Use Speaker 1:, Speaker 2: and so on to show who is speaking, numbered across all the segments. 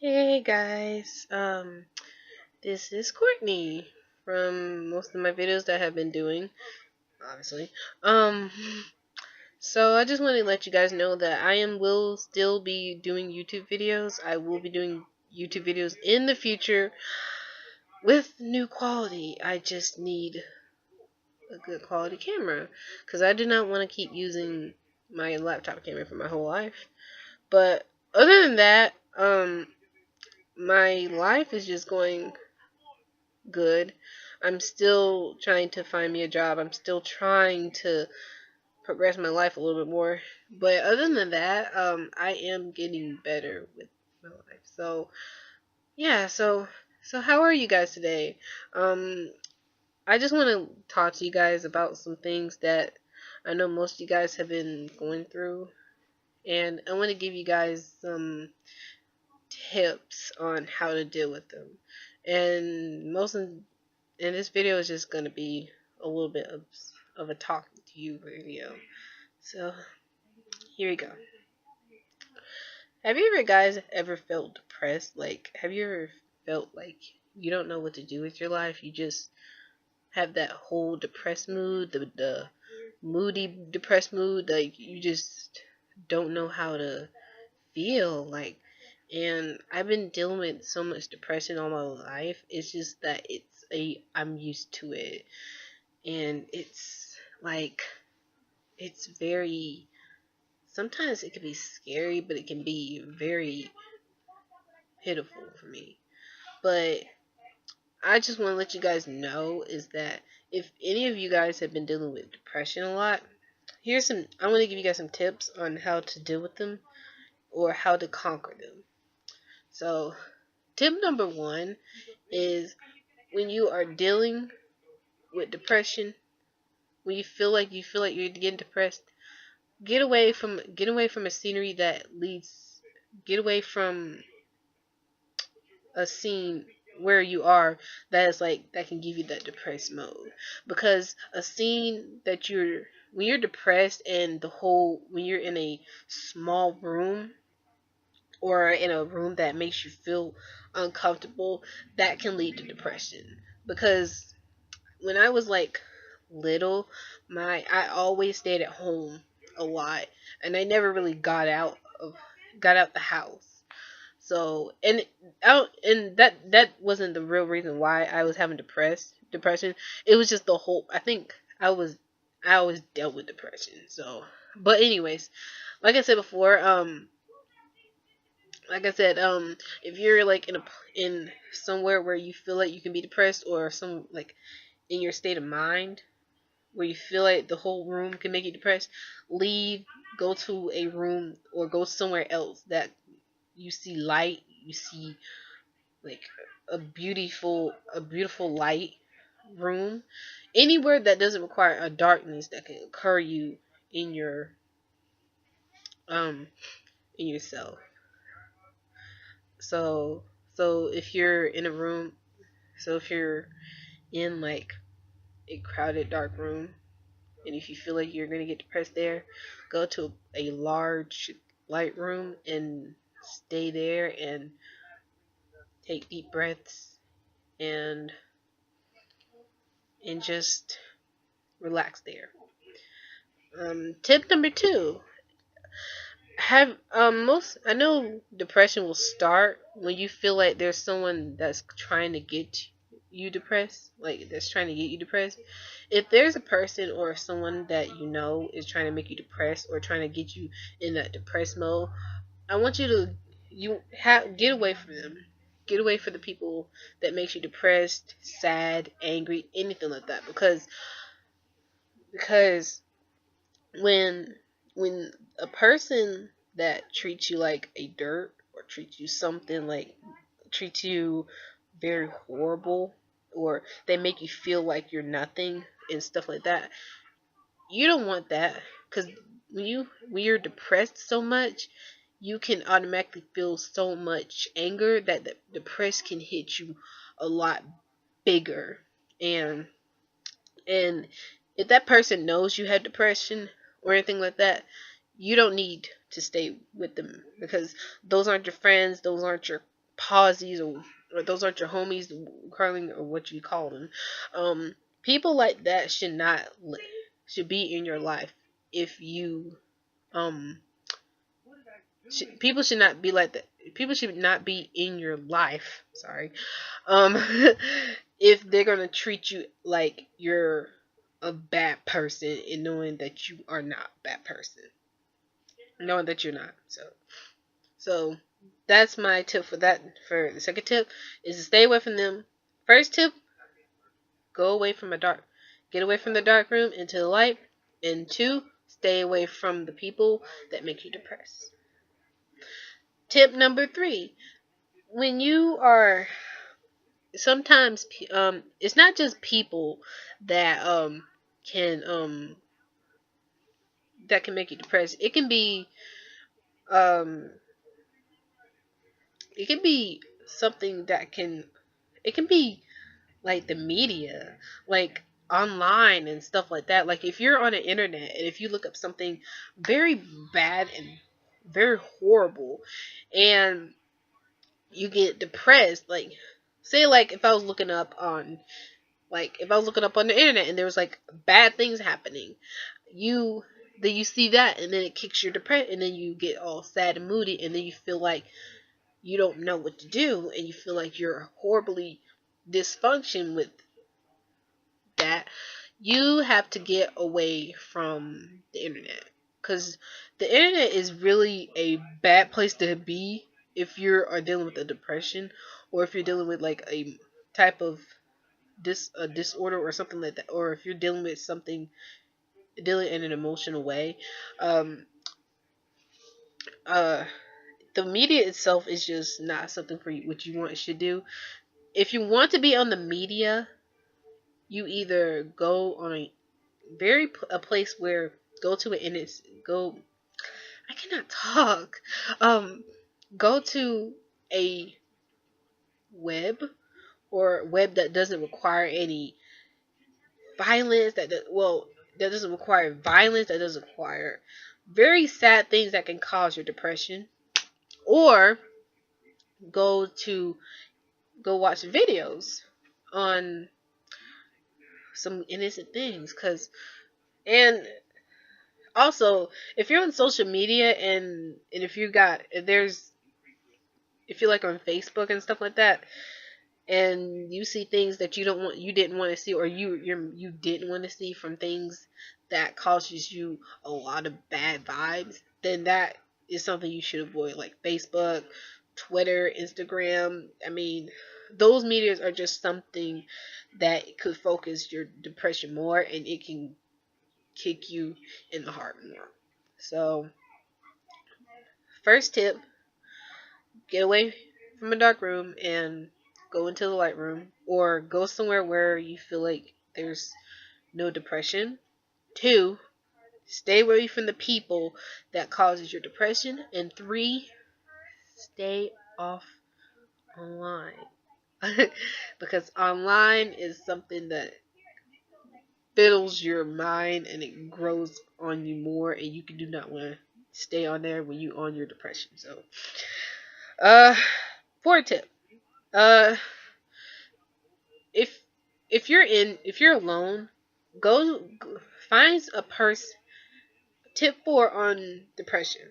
Speaker 1: Hey guys, this is Courtney from most of my videos that I have been doing, obviously. Um, so I just want to let you guys know that will still be doing YouTube videos. I will be doing YouTube videos in the future with new quality. I just need a good quality camera because I do not want to keep using my laptop camera for my whole life. But other than that, my life is just going good. I'm still trying to find me a job. I'm still trying to progress my life a little bit more. But other than that, I am getting better with my life. So yeah, so how are you guys today? Um, I just want to talk to you guys about some things that I know most of you guys have been going through, and I want to give you guys some tips on how to deal with them. And this video is just going to be a little bit of a talking to you video. So, here we go. Have you ever felt depressed? Like, have you ever felt like you don't know what to do with your life? You just have that whole depressed mood, the moody depressed mood, like you just don't know how to feel like. And I've been dealing with so much depression all my life. It's just that I'm used to it. And it's like it's very sometimes it can be scary, but it can be very pitiful for me. But I just want to let you guys know is that if any of you guys have been dealing with depression a lot, I want to give you guys some tips on how to deal with them or how to conquer them. So, tip number 1 is when you are dealing with depression, when you feel like you're getting depressed, get away from a scenery that leads get away from a scene where you are that is like that can give you that depressed mode, because a scene that you're when you're depressed and when you're in a small room or in a room that makes you feel uncomfortable, that can lead to depression. Because when I was like little, I always stayed at home a lot, and I never really got out the house. So and that wasn't the real reason why I was having depression. It was just the whole. I think I always dealt with depression. So, but anyways, like I said before, if you're like in somewhere where you feel like you can be depressed, or some like in your state of mind where you feel like the whole room can make you depressed, leave, go to a room or go somewhere else that you see light, you see like a beautiful light room, anywhere that doesn't require a darkness that can occur you in your um in yourself. So if you're in a room, if you're in like a crowded dark room, and if you feel like you're gonna get depressed there, go to a large light room and stay there and take deep breaths and just relax there. Tip number 2: have most I know depression will start when you feel like there's someone that's trying to get you depressed, like that's trying to get you depressed. If there's a person or someone that you know is trying to make you depressed or trying to get you in that depressed mode, I want you to get away from them. Get away from the people that makes you depressed, sad, angry, anything like that, because when a person that treats you like a dirt, or treats you very horrible, or they make you feel like you're nothing and stuff like that, you don't want that. Because when you're depressed so much, you can automatically feel so much anger that the depressed can hit you a lot bigger. And and if that person knows you have depression or anything like that, you don't need to stay with them, because those aren't your friends, those aren't your posies, or those aren't your homies, curling, or what you call them. People like that should be in your life. If you um people should not be like that. People should not be in your life. Sorry. Um, if they're gonna treat you like you're a bad person, and knowing that you are not a bad person, knowing that you're not. So that's my tip for that. For the second tip is to stay away from them. First tip: go away from get away from the dark room into the light. And two, stay away from the people that make you depressed. Tip number three: when you are sometimes it's not just people that can that can make you depressed. Um it can be something that can it can be like the media, like online and stuff like that. Like if you're on the internet and if you look up something very bad and very horrible, and you get depressed, like say like if I was looking up on the internet and there was like bad things happening, you then you see that, and then it kicks your depression, and then you get all sad and moody, and then you feel like you don't know what to do, and you feel like you're horribly dysfunction with that. You have to get away from the internet, because the internet is really a bad place to be if you are dealing with a depression, or if you're dealing with like a type of a disorder or something like that, or if you're dealing with something, dealing in an emotional way. um uh the media itself is just not something for you, what you want should do. If you want to be on the media, you either go on a place where go to it, and it's go I cannot talk. um Go to a web, or web that doesn't require any violence, that doesn't require violence, that doesn't require very sad things that can cause your depression. Or go to go watch videos on some innocent things, cuz and also, if you're on social media, and if you're like on Facebook and stuff like that, and you see things that you didn't want to see, or you didn't want to see, from things that causes you a lot of bad vibes, then that is something you should avoid, like Facebook, Twitter, Instagram. I mean, those medias are just something that could focus your depression more, and it can kick you in the heart more. So, first tip: get away from a dark room and go into the light room, or go somewhere where you feel like there's no depression. Two, stay away from the people that causes your depression. And three, stay off online. Because online is something that fiddles your mind, and it grows on you more, and you do not want to stay on there when you on your depression. So uh fourth tip: uh if if you're alone, go find a person. Tip 4 on depression.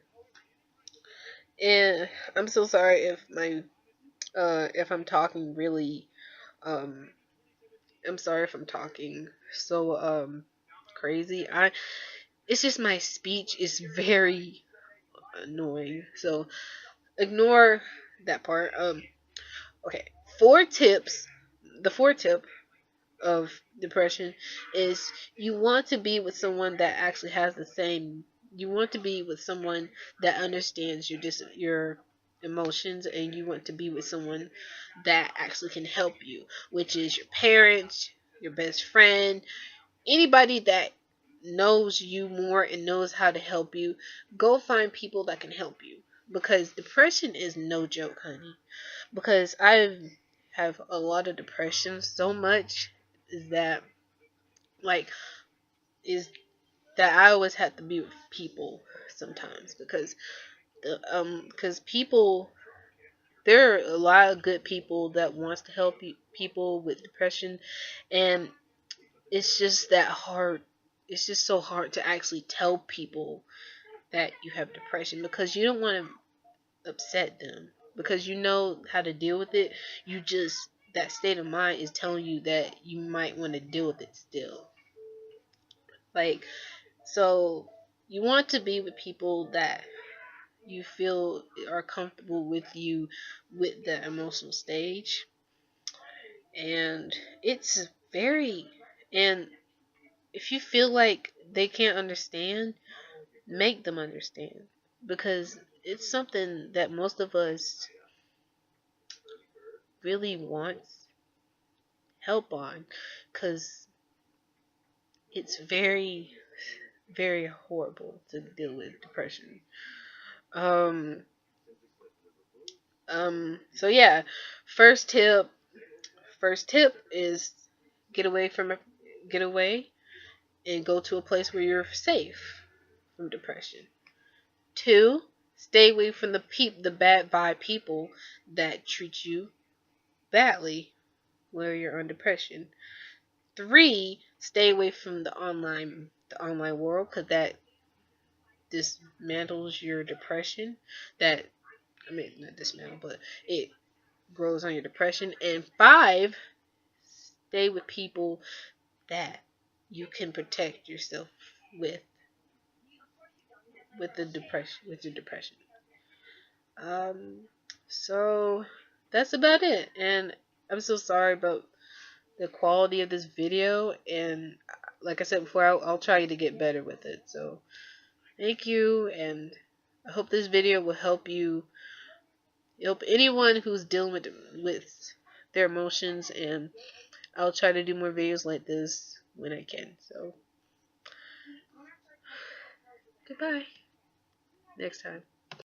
Speaker 1: And I'm so sorry if I'm talking really um I'm sorry if I'm talking so crazy. I It's just my speech is very annoying. So ignore that part. Okay. Four tips. The fourth tip of depression is you want to be with someone that actually has the same. You want to be with someone that understands your emotions, and you want to be with someone that actually can help you, which is your parents, your best friend, anybody that knows you more and knows how to help you. Go find people that can help you, because depression is no joke, honey. Because I have a lot of depression, so much is that like is that I always have to be with people sometimes, because because people there are a lot of good people that wants to help people with depression, and it's just that hard. It's just so hard to actually tell people that you have depression because you don't want to upset them because you know how to deal with it. You just, that state of mind is telling you that you might want to deal with it still. Like, so you want to be with people that you feel are comfortable with you with the emotional stage. And it's very, and if you feel like they can't understand, make them understand, because it's something that most of us really wants help on, because it's very, very horrible to deal with depression. um so yeah, first tip first tip is get away from get away and go to a place where you're safe from depression. Two, stay away from the bad vibe people that treat you badly where you're on depression. Three, stay away from the online world, because that dismantles your depression. That, I mean, not dismantle, but it grows on your depression. And five, stay with people that you can protect yourself with with your depression. Um, so that's about it. And I'm so sorry about the quality of this video. And like I said before, I'll try to get better with it. So thank you, and I hope this video will help anyone who's dealing with their emotions. And I'll try to do more videos like this when I can. So goodbye. Next time.